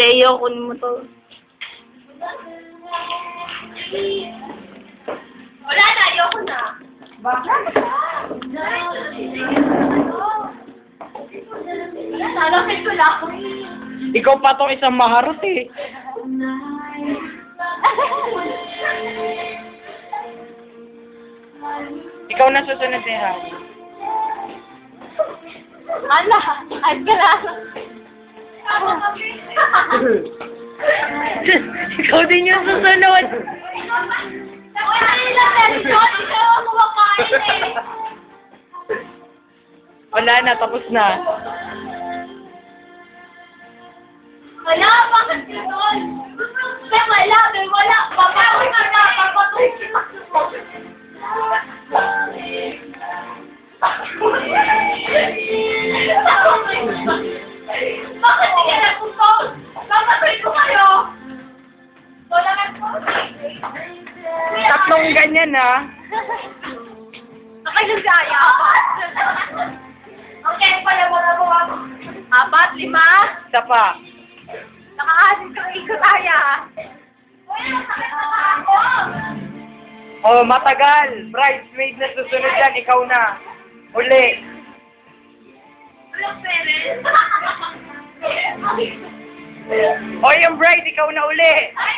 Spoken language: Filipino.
Teo, kunin mo to. Wala na, ayoko na. Bakit? Nalapit ko lang. Ikaw pa tong isang maharot eh. Ikaw na susunod eh, ha? Ala, ay pala. Ikaw din yung susunod. Wala nila version, ikaw ang kumakain eh. Wala na, tapos na. Wala, bakit gano'n? Wala. Papawin ka na, papatuloy kita mo. Bakit hindi ka nagpuso? Papatuloy ko kayo. Wala ka po. Tatlong ganyan, ha? Nakailusaya. Okay, pala mo na ako. 4, 5. Isa pa. Nakaasin kang ikutaya. Uy, masakit na ako. Oh, matagal. Bridesmaid na susunod yan. Ikaw na. Uli. Walang pere. Oh, yung bride, ikaw na uli. Ay,